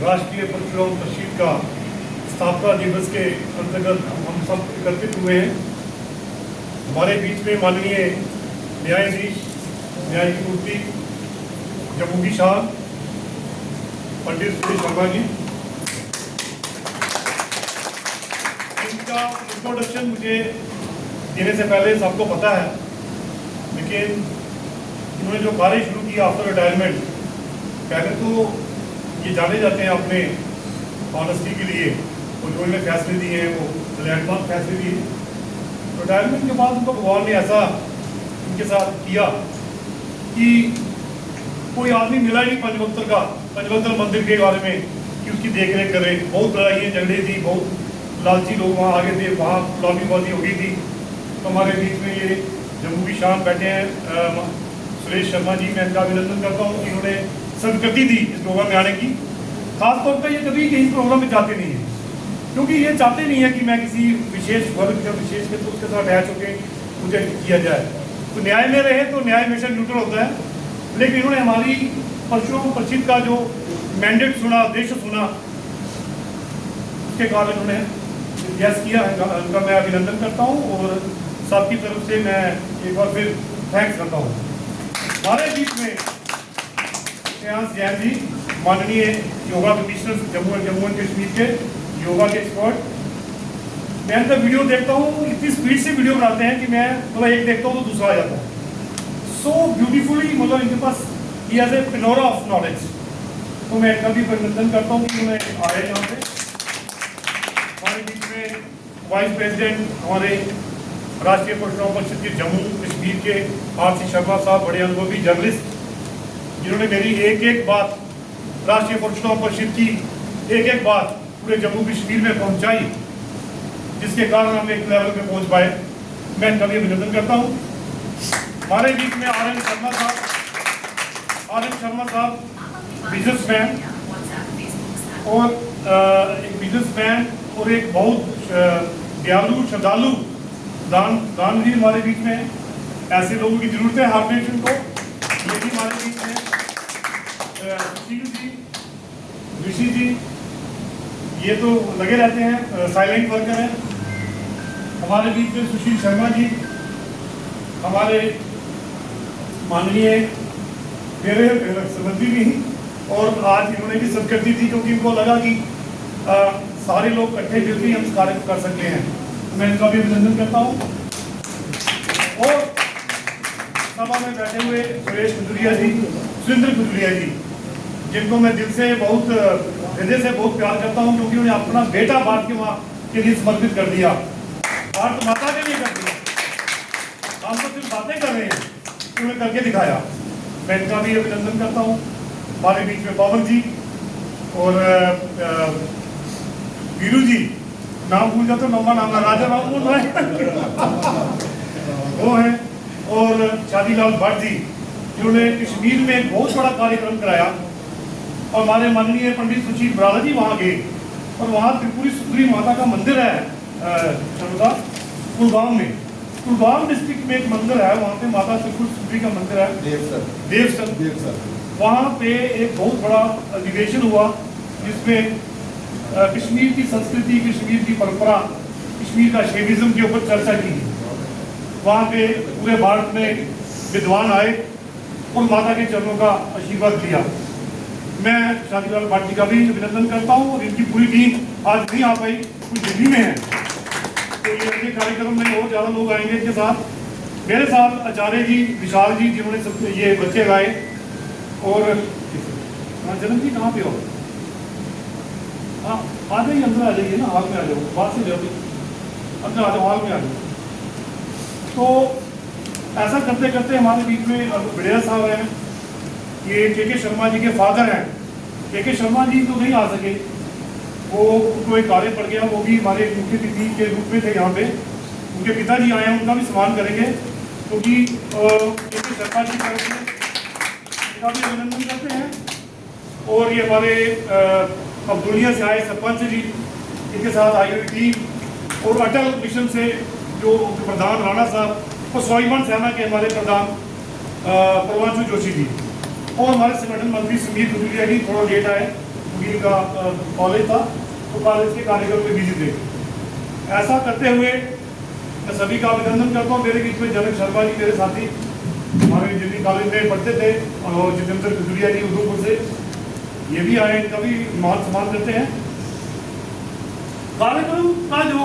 राष्ट्रीय परशुराम परिषद का स्थापना दिवस के अंतर्गत हम सब एकत्रित हुए हैं। हमारे बीच में माननीय न्यायाधीश न्यायमूर्ति जम्मू की शान पंडित सुरेश शर्मा जी, इनका इंट्रोडक्शन मुझे देने से पहले सबको पता है, लेकिन इन्होंने जो कार्य शुरू किया आफ्टर रिटायरमेंट, पहले तो ये जाने जाते हैं अपने ऑनेस्टी के लिए, और जो इन्होंने फैसले दिए हैं वो लैंडमार्क फैसले दिए। रिटायरमेंट के बाद उनको भगवान ने ऐसा उनके साथ किया कि कोई आदमी मिला ही नहीं पंचवक्तर मंदिर के बारे में कि उसकी देख रेख करे। बहुत लड़ाइयाँ झगड़े थी, बहुत लालची लोग वहाँ आगे थे, वहाँ लॉबीबाजी हो गई थी। तो हमारे बीच में ये जम्मू की शान बैठे हैं सुरेश शर्मा जी, मैं इनका अभिनंदन करता हूँ। इन्होंने संस्कृति दी इस प्रोग्राम में आने की। खासतौर पर ये कभी कहीं प्रोग्राम में जाते नहीं है, क्योंकि ये चाहते नहीं है कि मैं किसी विशेष वर्ग या विशेष के तो उसके साथ अटैच होकर मुझे किया जाए। तो न्याय में रहे तो न्याय हमेशा न्यूट्रल होता है, लेकिन इन्होंने हमारी परशुराम परिषद का जो मैंडेट सुना, उद्देश्य सुना, उसके कारण उन्होंने यस किया। उनका मैं अभिनंदन करता हूँ और सबकी तरफ से मैं एक बार फिर थैंक्स करता हूँ। हमारे बीच में श्रेयांश जैन जी, माननीय योगा कमिश्नर जम्मू एंड कश्मीर के योगा के एक्सपर्ट। मैं इनका वीडियो देखता हूँ, इतनी स्पीड से वीडियो बनाते हैं कि मैं मतलब एक देखता हूँ तो दूसरा आ जाता है। सो ब्यूटीफुली, मतलब इनके पास ही has a panorama of knowledge. तो मैं इनका भी अभिनंदन करता हूँ कि उन्होंने आए यहाँ पे। हमारे बीच में वाइस प्रेसिडेंट हमारे राष्ट्रीय परशुराम परिषद के जम्मू कश्मीर के आर.सी. शर्मा साहब, बड़े अनुभवी जर्नलिस्ट, जिन्होंने मेरी एक एक बात राष्ट्रीय परशुराम परिषद की एक एक बात पूरे जम्मू कश्मीर में पहुंचाई, जिसके कारण हम एक लेवल पे पहुंच पाए। मैं इनका भी अभिनंदन करता हूं। हमारे बीच में आर.एन. शर्मा साहब बिजनेसमैन और एक बिजनेसमैन और एक बहुत दयालु श्रद्धालु दानवीर हमारे बीच में। ऐसे लोगों की जरूरत है हर नेशन को। ये भी हमारे बीच में सुशील जी, ऋषि जी, ये तो लगे रहते हैं, साइलेंट वर्कर हैं। हमारे बीच में सुशील शर्मा जी, हमारे माननीय मेरे संबंधी भी, और आज इन्होंने भी संस्कृति थी, क्योंकि इनको लगा कि सारे लोग इकट्ठे मिलकर हम इस कार्य को कर सकते हैं। तो मैं इनका भी अभिनंदन करता हूँ। और सभा में बैठे हुए सुरेश कुजुरिया जी, सुरेंद्र कुजुरिया जी, जिनको मैं दिल से बहुत हृदय से बहुत प्यार करता हूँ, क्योंकि उन्होंने अपना बेटा भारत की माँ के लिए समर्पित कर दिया, भारत माता के लिए कर दिया। हम तो सिर्फ बातें कर रहे हैं, उन्होंने करके दिखाया। मैं इनका भी अभिनंदन करता हूँ। हमारे बीच में पवन जी और वीरू जी, नाम भूल जाते लंबा नाम राजा राम बोल रहे वो हैं, और शादीलाल भट्ट जी, जिन्होंने कश्मीर में एक बहुत बड़ा कार्यक्रम कराया। और हमारे माननीय पंडित सुशील बराला जी वहाँ गए, और वहाँ त्रिपुरी सुंदरी माता का मंदिर है कुलगाम में। कुलगाम डिस्ट्रिक्ट में एक मंदिर है, वहाँ पे माता त्रिपुरी सुंदरी का मंदिर है, देवसर। वहाँ पे एक बहुत बड़ा अधिवेशन हुआ, जिसमें कश्मीर की संस्कृति, कश्मीर की परंपरा, कश्मीर का शैविज्म के ऊपर चर्चा की। वहाँ पे पूरे भारत में विद्वान आए और माता के चरणों का आशीर्वाद लिया। मैं शादीलाल भट्ट जी का भी अभिनंदन करता हूँ, और इनकी पूरी टीम आज नहीं आ पाई, कुछ दिल्ली में है। तो ये अगले कार्यक्रम में और ज़्यादा लोग आएंगे इनके साथ। मेरे साथ आचार्य जी, विशाल जी, जिन्होंने सब ये बच्चे लाए। और जन्म जी कहाँ पे हो? हाँ, आ जाइए, अंदर आ जाइए ना, हॉल में आ जाओ, बाहर से जाओ, अंदर आ जाओ, हॉल में आ जाओ। तो ऐसा करते करते हमारे बीच में बड़ेरा साहब हैं, ये के शर्मा जी के फादर हैं। के शर्मा जी तो नहीं आ सके, वो उनको एक कार्य पड़ गया, वो भी हमारे मुख्य अतिथि के रूप में थे यहाँ पे। उनके पिताजी आए हैं, उनका भी सम्मान करेंगे, क्योंकि के शर्मा जी का भी अभिनंदन करते हैं। और ये हमारे अब्दुलिया से आए सरपंच जी, इनके साथ आई हुई टीम, और अटल मिशन से जो प्रधान राणा साहब, और स्वाभिमान सेना के हमारे प्रधान परवांशु जोशी जी, और हमारे संगठन मंत्री समीर कुजुरिया जी थोड़ा लेट आए, वकील का कॉलेज था, तो कॉलेज के कार्यक्रम में बिजी थे। ऐसा करते हुए मैं सभी का अभिनंदन करता हूँ। मेरे बीच में जनक शर्मा जी मेरे साथी हमारे जितनी कॉलेज में पढ़ते थे, और जितेंद्र खजुरिया जी उधमपुर से, ये भी आए, इनका भी मान सम्मान करते हैं। कार्यक्रम का जो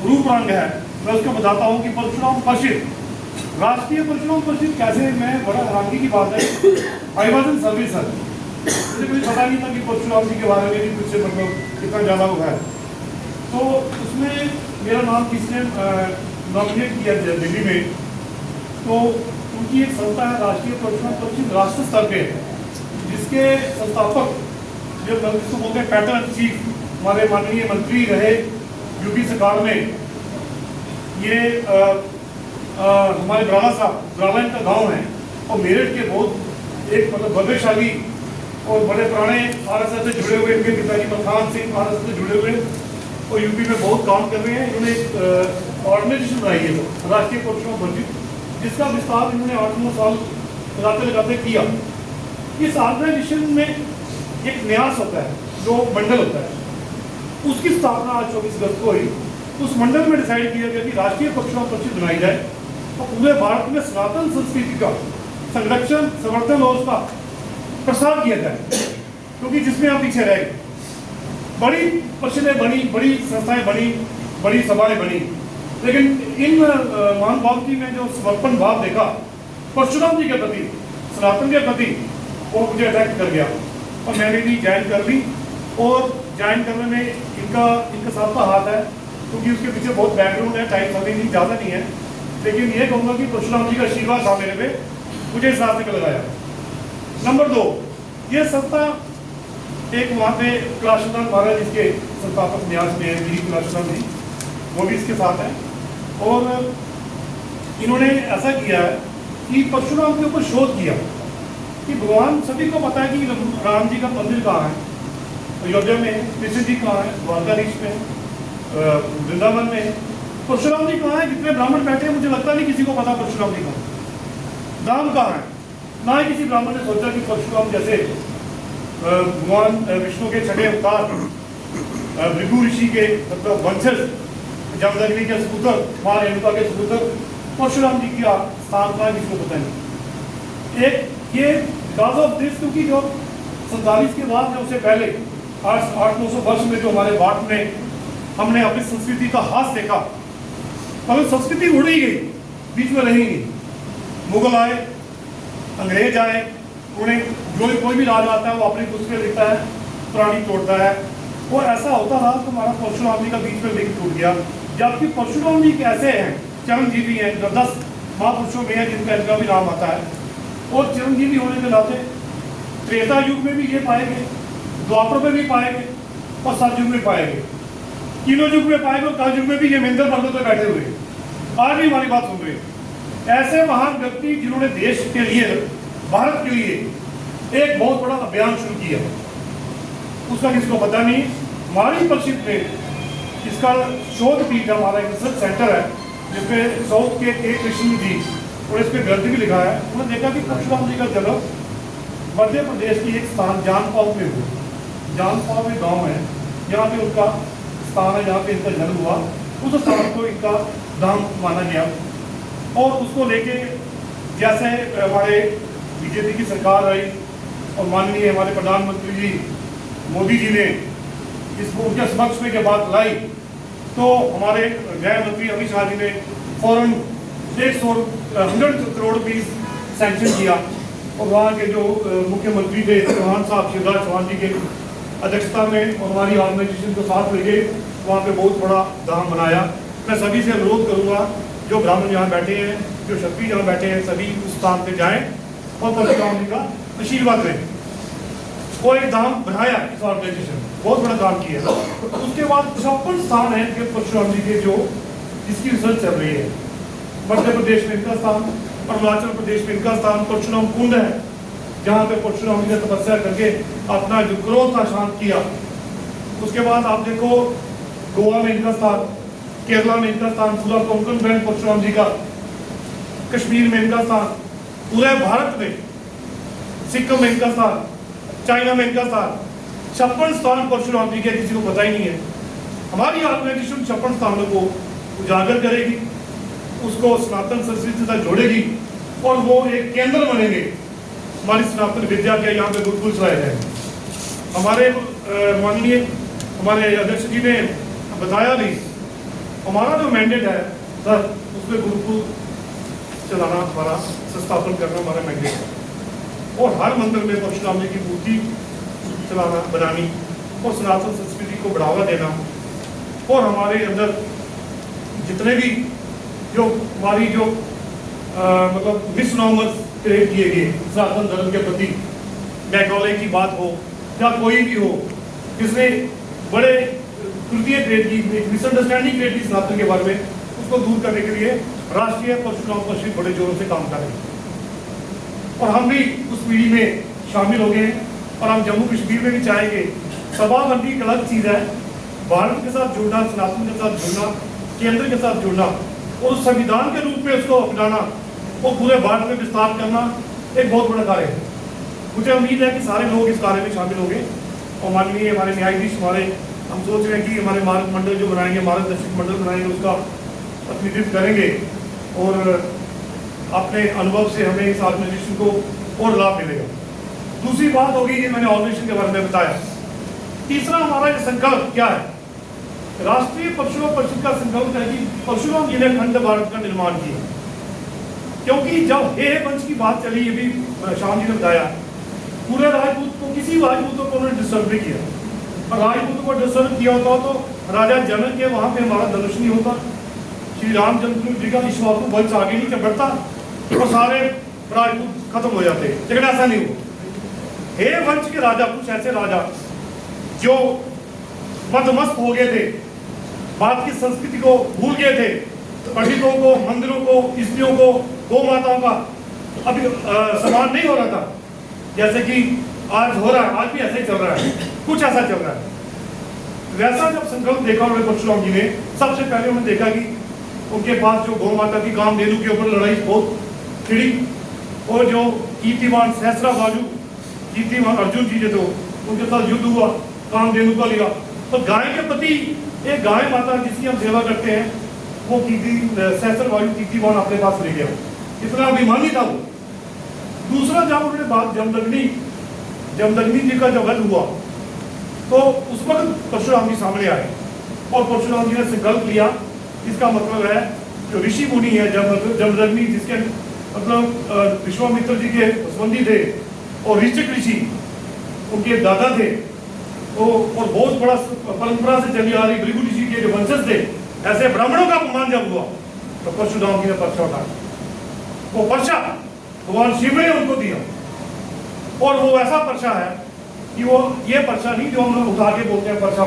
रूप रंग है मैं उसको बताता हूँ कि परशुराम परिषद, राष्ट्रीय परशुराम परिषद कैसे, मैं बड़ा हैरानी की बात है, I was in service sir, मुझे कभी पता नहीं था कि परशुराम जी के बारे में भी कुछ मतलब कितना ज़्यादा वो है। तो उसमें मेरा नाम किसने नॉमिनेट किया दिल्ली में, तो उनकी एक संस्था है राष्ट्रीय परशुराम परिषद, राष्ट्र स्तर पे, जिसके संस्थापक जो जिसको बोलते हैं पैटर्न चीफ, हमारे माननीय मंत्री रहे यूपी सरकार में, ये हमारे ब्राला साहब, ब्राला इनका गांव है, और मेरठ के बहुत एक मतलब भव्यशाली और बड़े पुराने आरएसएस से जुड़े हुए, इनके पिताजी मखान सिंह आरएसएस से जुड़े हुए और यूपी में बहुत काम कर रहे हैं। इन्होंने एक ऑर्गेनाइजेशन बनाई है राष्ट्रीय परशुराम परिषद, जिसका विस्तार इन्होंने 8-9 साल लगाते लगाते किया। इस ऑर्गेनाइजेशन में एक न्यास होता है, जो मंडल होता है, उसकी स्थापना आज 24 अगस्त को हुई। उस मंडल में डिसाइड किया गया कि राष्ट्रीय परशुराम परिषद बनाई जाए और पूरे भारत में सनातन संस्कृति का संरक्षण, संवर्धन और उसका प्रसार किया जाए, क्योंकि जिसमें हम पीछे रह गए। बड़ी परिषदें बनी, बड़ी संस्थाएं बनी, बड़ी सभाएं बनी, लेकिन इन महानुभाव में जो समर्पण भाव देखा परशुराम जी के प्रति, सनातन के प्रति, वो मुझे अट्रैक्ट कर गया और मैंने भी ज्वाइन कर ली। और ज्वाइन करने में इनका सबका हाथ है, क्योंकि उसके पीछे बहुत बैकग्राउंड है, टाइम समय नहीं ज़्यादा नहीं है, लेकिन ये कहूँगा कि परशुराम जी का आशीर्वाद था मेरे पे, मुझे इस रास्ते पे लगाया। नंबर 2, ये संस्था एक वहाँ पे कैलाशनाथ महाराज जिसके संस्थापक न्यास में गिरी कैलाशनाथ जी, वो भी इसके साथ हैं। और इन्होंने ऐसा किया है कि परशुराम के ऊपर शोध किया कि भगवान सभी को पता है कि राम जी का मंदिर कहाँ है, अयोध्या में, कृष्ण जी कहाँ है, द्वारकाधीश में, वृंदावन में, परशुराम जी कहाँ है, कितने ब्राह्मण बैठे हैं, मुझे लगता नहीं किसी को पता परशुराम जी कहाँ, धाम कहाँ है। ना ही किसी ब्राह्मण ने सोचा कि परशुराम जैसे भगवान विष्णु के छठे अवतार, भृगु ऋषि के मतलब वंशज, जमदग्नि के सपुत्र, मां रेणुका के सपुत्र परशुराम जी का स्थान था, किसी को पता नहीं। एक ये बिकॉज ऑफ दिस, क्योंकि जो 47 के बाद, उससे पहले 800-900 वर्ष में जो हमारे भारत में हमने अपनी संस्कृति का हाथ देखा, पर संस्कृति उड़ ही गई, बीच में रही नहीं। मुगल आए, अंग्रेज आए, उन्हें जो कोई भी राज आता है वो अपनी पुस्तकें लिखता है, पुरानी तोड़ता है, और ऐसा होता रहा तो हमारा परशुराम जी का बीच में लिंक टूट गया। जबकि परशुराम जी कैसे हैं, चिरंजीवी हैं, जो 10 महापुरुषों में है जिनका इनका भी नाम आता है, और चिरंजीवी होने के नाते त्रेता युग में भी ये पाए गए, द्वापर में भी पाए गए और सतयुग में पाए गए, तीनों युग में पाए गए, और कलयुग में भी ये मेंदर पर्वत पर बैठे हुए आज भी हमारी बात सुन रहे हैं। ऐसे महान व्यक्ति जिन्होंने देश के लिए, भारत के लिए एक बहुत बड़ा अभियान शुरू किया, उसका किसी को पता नहीं। हमारी परिषद में इसका शोध पीठ, हमारा एक रिसर्च सेंटर है, जिसमें साउथ के कृष्ण जी और इस पर ग्रंथ भी लिखा है। उन्होंने देखा कि परशुराम जी का जन्म मध्य प्रदेश की एक स्थान जानपाव में हुआ। जानपाव में गांव है, जहाँ पे उनका स्थान है, जहाँ पे इनका जन्म हुआ, उस स्थान को इनका धाम माना गया। और उसको लेके जैसे हमारे बीजेपी की सरकार आई और माननीय हमारे प्रधानमंत्री जी मोदी जी ने इसको उनके समक्ष में के बात लाई, तो हमारे गृह मंत्री अमित शाह जी ने फौरन 100 करोड़ रुपीस सैंक्शन किया। और वहाँ के जो मुख्यमंत्री थे चौहान साहब, शिवराज चौहान जी के अध्यक्षता में, और हमारी ऑर्गेनाइजेशन को साथ लेके वहाँ पे बहुत बड़ा धाम बनाया। मैं सभी से अनुरोध करूँगा, जो ब्राह्मण यहाँ बैठे हैं, जो क्षत्रिय यहाँ बैठे हैं, सभी उस स्थान पे जाएं और परशुराम जी का आशीर्वाद लें। वो एक धाम बनाया इस ऑर्गेनाइजेशन, बहुत बड़ा काम किया। उसके बाद 56 स्थान है कि परशुराम जी के जो जिसकी रिसर्च चल रही है। मध्य प्रदेश में इनका स्थान, अरुणाचल प्रदेश में इनका स्थान, परशुराम कुंड है, जहाँ पे परशुराम जी ने तपस्या करके अपना जो क्रोध था शांत किया। उसके बाद आप देखो गोवा में इनका स्थान, केरला में इनका स्थान, पूरा कोंकण बेल्ट परशुराम जी का, कश्मीर में इनका स्थान, पूरे भारत में सिक्किम में इनका स्थान, चाइना में इनका स्थान, 56 स्थान परशुराम जी के किसी को पता ही नहीं है। हमारी ऑर्गेनाइजेशन 56 स्थानों को उजागर करेगी, उसको सनातन संस्कृति के साथ जोड़ेगी और वो एक केंद्र बनेंगे हमारी सनातन विद्या के। यहाँ पे गुरुकुल चलाए जाएंगे। हमारे माननीय हमारे अध्यक्ष जी ने बताया भी, हमारा जो मैंडेट है सर, उसमें गुरुकुल चलाना, हमारा संस्थापन करना हमारा मैंडेट है। और हर मंदिर में परशुराम जी की मूर्ति चलाना, बनानी और सनातन संस्कृति को बढ़ावा देना। और हमारे अंदर जितने भी जो हमारी जो मतलब मिसनॉमर्स क्रिएट किए गए सनातन धर्म के प्रति, मैकॉले की बात हो या कोई भी हो, जिसने बड़े त्रुटियां क्रिएट की, मिसअंडरस्टैंडिंग क्रिएट की सनातन के बारे में, उसको दूर करने के लिए राष्ट्रीय परशुराम परिषद बड़े जोरों से काम कर रही है। और हम भी उस पीढ़ी में शामिल हो गए हैं। और हम जम्मू कश्मीर में भी चाहेंगे, सभाबंदी एक अलग चीज़ है, भारत के साथ जुड़ना, सनातन के साथ जुड़ना, केंद्र के साथ जुड़ना और संविधान के रूप में उसको अपनाना और पूरे भारत में विस्तार करना एक बहुत बड़ा कार्य है। मुझे उम्मीद है कि सारे लोग इस कार्य में शामिल होंगे। और माननीय हमारे न्यायाधीश, हमारे हम सोच रहे हैं कि हमारे मार्ग मंडल जो बनाएंगे, मार्गदर्शक मंडल बनाएंगे, उसका प्रतिनिधित्व करेंगे और अपने अनुभव से हमें इस ऑर्गेनाइजेशन को और लाभ मिलेगा। दूसरी बात होगी कि मैंने ऑर्गेनाइजेशन के बारे में बताया। तीसरा हमारा ये संकल्प क्या है? राष्ट्रीय परशुराम परिषद का संकल्प है कि परशुराम जी ने अखंड भारत का निर्माण किया। क्योंकि जब हे वंश की बात चली, ये भी श्याम जी ने बताया, पूरे राजपूत को, किसी राजपूत को उन्होंने डिस्टर्ब नहीं किया। और राजपूत को डिस्टर्ब किया होता तो राजा जनक के वहां पे हमारा धनुष नहीं होता, श्री रामचंद्र जी का इक्ष्वाकु वंश आगे नहीं बढ़ता और सारे राजपूत खत्म हो जाते। लेकिन ऐसा नहीं हुआ। हे वंश के राजा, कुछ ऐसे राजा जो मदमस्त हो गए थे, भारत की संस्कृति को भूल गए थे, पंडितों को, मंदिरों को, स्त्रियों को, गौ माताओं का अभी सम्मान नहीं हो रहा था, जैसे कि आज हो रहा है। आज भी ऐसे ही चल रहा है, कुछ ऐसा चल रहा है। वैसा जब संकल्प देखा उन्होंने परशुराम जी ने, सबसे पहले उन्होंने देखा कि उनके पास जो गौ माता की कामधेनु के ऊपर लड़ाई बहुत छिड़ी और जो कीर्तिमान सहस्राबाजू कीर्तिमान अर्जुन जी जो उनके साथ युद्ध हुआ, कामधेनु का लिया। तो गाय के प्रति एक गाय माता जिसकी हम सेवा करते हैं, वो सहस्रबाजू कीर्तिमान अपने पास ले गया। इतना अभिमानी था वो। दूसरा जब उन्होंने बात जमदग्नि जी का जब वध हुआ तो उस वक्त परशुराम जी सामने आए और परशुराम जी ने संकल्प लिया। इसका मतलब है जो ऋषि मुनि है, जमदग्नि जिसके मतलब विश्वामित्र जी के संबंधी थे और ऋषिक ऋषि उनके दादा थे, तो और बहुत बड़ा परंपरा से चली आ रही भृगु ऋषि के जो वंशज थे, ऐसे ब्राह्मणों का अपमान जब हुआ तो परशुराम जी ने पर्चा उठाया। वो पर्चा भगवान शिव ने उनको दिया और वो ऐसा पर्चा है कि वो ये पर्चा नहीं जो हम उठा के बोलते हैं पर्चा,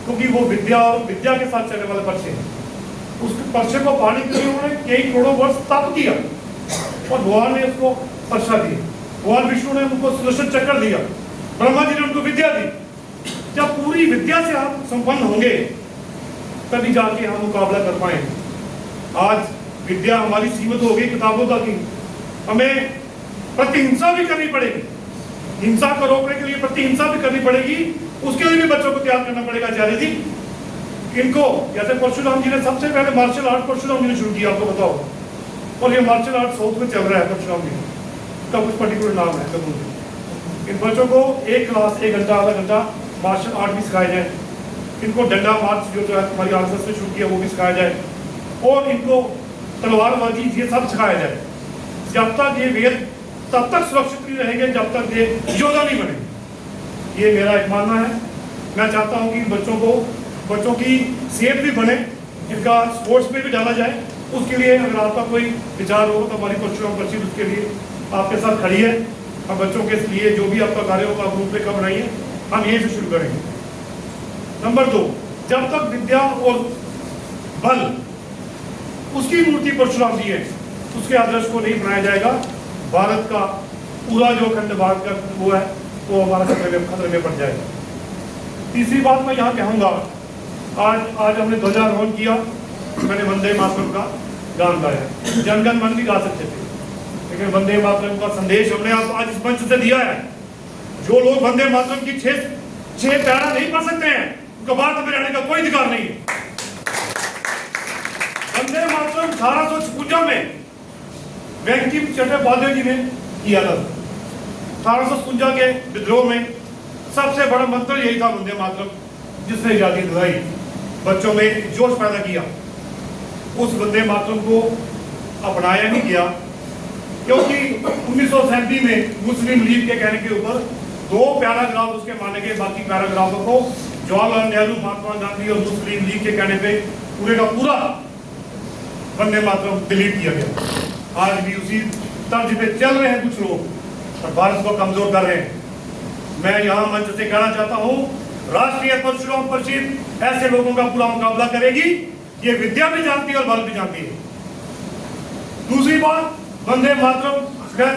क्योंकि वो विद्या और विद्या के साथ चलने वाले पर्चे हैं। उस पर्चे को पाने के लिए उन्होंने कई करोड़ों वर्ष तप किया और भगवान ने उसको पर्चा दिया। भगवान विष्णु ने उनको सुदर्शन चक्र दिया, ब्रह्मा जी ने उनको विद्या दी। जब पूरी विद्या से आप संपन्न होंगे तभी जाके हम मुकाबला कर पाएंगे। आज विद्या हमारी सीमित हो गई किताबों तक ही, हमें प्रतिहिंसा भी करनी पड़ेगी। हिंसा को रोकने के लिए प्रतिहिंसा भी करनी पड़ेगी, उसके लिए भी बच्चों को तैयार करना पड़ेगा। आचार्य जी इनको, जैसे परशुराम जी ने सबसे पहले मार्शल आर्ट परशुराम जी ने शुरू किया, आपको बताओ, और ये मार्शल आर्ट साउथ में चल रहा है परशुराम जी का कुछ पर्टिकुलर नाम है कबूल। इन बच्चों को एक क्लास 1 घंटा आधा घंटा मार्शल आर्ट भी सिखाया जाए। इनको डंडा मार्च जो हमारी आरएसएस ने शुरू किया वो भी सिखाया जाए और इनको तलवारबाजी ये सब सिखाया जाए। जब तक ये वेद तब तक सुरक्षित नहीं रहेंगे जब तक ये योद्धा नहीं बने। ये मेरा एक मानना है। मैं चाहता हूँ कि बच्चों की सेहत भी बने, इनका स्पोर्ट्स में भी डाला जाए। उसके लिए अगर आपका कोई विचार हो तो हमारी परशुराम परिषद उसके लिए आपके साथ खड़ी है। हम बच्चों के लिए जो भी आपका कार्य होगा आप रूपरेखा बनाइए, हम यहीं से शुरू करेंगे। नंबर 2, जब तक विद्या और बल उसकी मूर्ति परशुराम जी है, उसके आदर्श को नहीं बनाया जाएगा, भारत का पूरा जो अखंड भारत का वो है वो हमारा खतरे में पड़ जाएगा। तीसरी बात मैं यहाँ कहूँगा, आज हमने ध्वजारोहण किया, मैंने वंदे मातरम का गान गाया। जनगण मन भी गा सकते थे, लेकिन वंदे मातरम का संदेश हमने आज इस मंच से दिया है। जो लोग वंदे मातरम की 6 पैरा नहीं पढ़ सकते हैं, उनको भारत में रहने का कोई अधिकार नहीं है। वंदे मातरम 1856 में बंकिम चंद्र चट्टोपाध्याय जी ने किया था। 1856 के विद्रोह में सबसे बड़ा मंत्र यही था वंदे मातरम, जिसने आजादी दिलाई, बच्चों में जोश पैदा किया। उस वंदे मातरम को अपनाया नहीं गया, क्योंकि 1937 में मुस्लिम लीग के कहने के ऊपर 2 पैराग्राफ उसके माने गए, बाकी पैराग्राफों को जवाहरलाल नेहरू, महात्मा गांधी और मुस्लिम लीग के कहने पे पूरे का पूरा वंदे मातरम डिलीट किया गया। आज भी उसी तर्ज पे चल रहे हैं कुछ लोग और भारत को कमजोर कर रहे हैं। मैं यहाँ मंच से कहना चाहता हूँ, राष्ट्रीय परशुराम परिषद ऐसे लोगों का पूरा मुकाबला करेगी, ये विद्या भी जानती है और बल भी जानती है। दूसरी बात, वंदे मातरम, मैं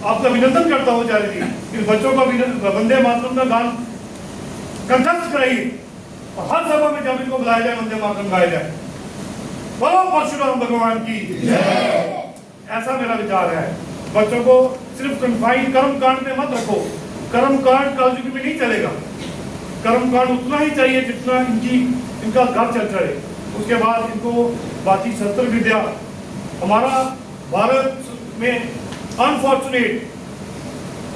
आपका अभिनंदन करता हूँ आचार्य जी, इन बच्चों का वंदे मातरम का गान कंठस्थ कराइए और हर सभा में जब इनको बुलाया जाए वंदे मातरम गाया जाए। बोलो परशुराम भगवान की जय। ऐसा मेरा विचार है। बच्चों को सिर्फ कन्फाइन कर्म कांड में मत रखो, कर्म कांड कलयुग में नहीं चलेगा। कर्म कांड उतना ही चाहिए जितना इनका घर चल चले। उसके बाद इनको बाकी शस्त्र विद्या, हमारा भारत में अनफॉर्चुनेट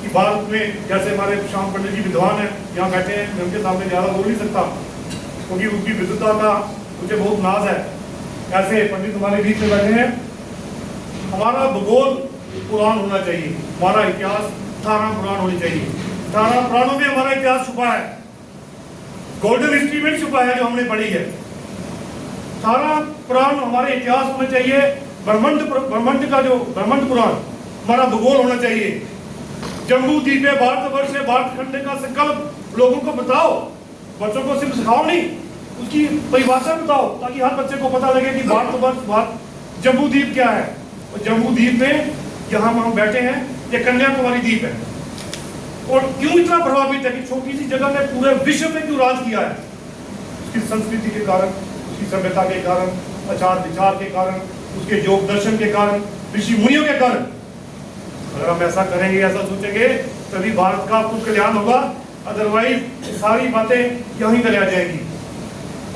कि भारत में जैसे हमारे श्याम पंडित जी विद्वान हैं, यहाँ बैठे हैं, मैं उनके सामने ज़्यादा बोल नहीं सकता क्योंकि उनकी विद्वता का मुझे बहुत नाज है। ऐसे पंडित हमारे बीच में बैठे हैं। हमारा भूगोल पुराण होना चाहिए, हमारा इतिहास 18 पुराण होनी चाहिए। 18 पुराणों में हमारा इतिहास छुपा है, गोल्डन हिस्ट्री में छुपा है जो हमने पढ़ी है। 18 पुराण हमारे इतिहास होने चाहिए। ब्रह्मांड का जो ब्रह्मांड पुराण हमारा भूगोल होना चाहिए। जम्बू द्वीप है, भारतवर्ष है, भारत खंड का संकल्प लोगों को बताओ। बच्चों को सिर्फ सिखाओ नहीं, उसकी परिभाषा बताओ, ताकि हर बच्चे को पता लगे कि भारतवर्ष जम्बू द्वीप क्या है। और जम्बू द्वीप में जहां हम बैठे हैं ये कन्याकुमारी द्वीप है। और क्यों इतना प्रभावित है कि छोटी सी जगह ने पूरे विश्व में क्यों राज किया है? उसकी संस्कृति के कारण, उसकी सभ्यता के कारण, आचार विचार के कारण, उसके योग दर्शन के कारण, ऋषि मुनियों के कारण। अगर हम ऐसा करेंगे, ऐसा सोचेंगे, तभी भारत का कुछ कल्याण होगा। अदरवाइज सारी बातें यहीं पर आ जाएगी।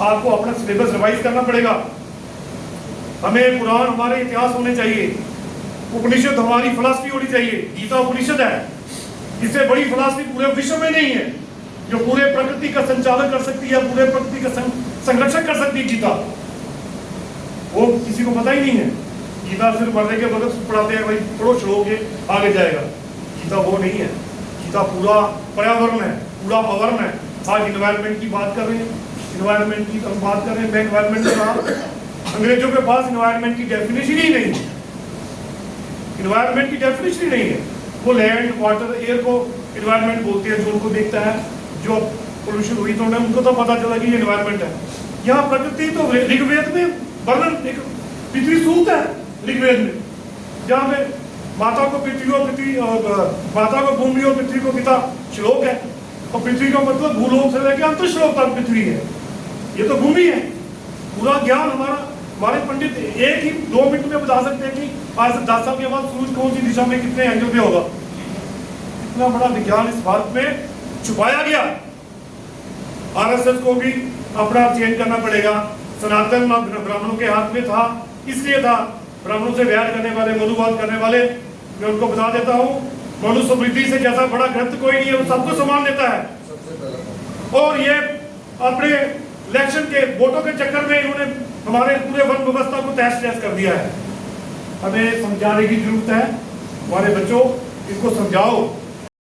आपको अपना सिलेबस रिवाइज करना पड़ेगा। हमें पुराण, हमारे इतिहास होने चाहिए। उपनिषद हमारी फिलॉसफी होनी चाहिए। गीता उपनिषद है, इससे बड़ी फिलॉसफी पूरे विश्व में नहीं है जो पूरे प्रकृति का संचालन कर सकती है, पूरे प्रकृति का संरक्षण कर सकती है। गीता वो किसी को पता ही नहीं है। गीता सिर्फ मरने के वक्त पढ़ाते हैं, भाई पढ़ो श्लोक आगे जाएगा। गीता वो नहीं है। गीता पूरा पर्यावरण है, पूरा आवरण है। आज इन्वायरमेंट की बात कर रहे हैं, इन्वायरमेंट की हम बात कर रहे हैं। मैं इन्वायरमेंट का अंग्रेजों के पास इन्वायरमेंट की डेफिनेशन ही नहीं। इन्वायरमेंट की डेफिनेशन नहीं है। वो लैंड, वाटर, एयर को इन्वायरमेंट बोलते हैं। जो उनको देखता है, जो पोल्यूशन हुई तो उनको तो पता चला कि ये इन्वायरमेंट है। यहाँ प्रकृति तो ऋग्वेद में वर्णन, एक पृथ्वी सूक्त है ऋग्वेद में, जहाँ पे माता को पृथ्वी और पृथ्वी और माता को भूमि और पृथ्वी को पिता श्लोक है। और पृथ्वी का मतलब भूलोक से लेकर अंत श्लोक तक पृथ्वी है। ये तो भूमि है। पूरा ज्ञान हमारे पंडित एक ही 2 मिनट में बता सकते हैं कि आज से 10 साल के बाद सूरज कौन सी दिशा में कितने एंगल पे होगा। इतना बड़ा विज्ञान इस भारत में छुपाया गया। आरएसएस को भी अपना चेंज करना पड़ेगा। सनातन ब्राह्मणों के हाथ में था, इसलिए था। ब्राह्मणों से व्यार करने वाले, मनुवाद करने वाले, मैं उनको बता देता हूँ, मनुस्मृति से जैसा बड़ा ग्रंथ कोई नहीं है, वो सबको समान देता है। और ये अपने इलेक्शन के वोटों के चक्कर में इन्होंने हमारे पूरे वन व्यवस्था को तहस नहस कर दिया है। हमें समझाने की जरूरत है। हमारे बच्चों, इनको समझाओ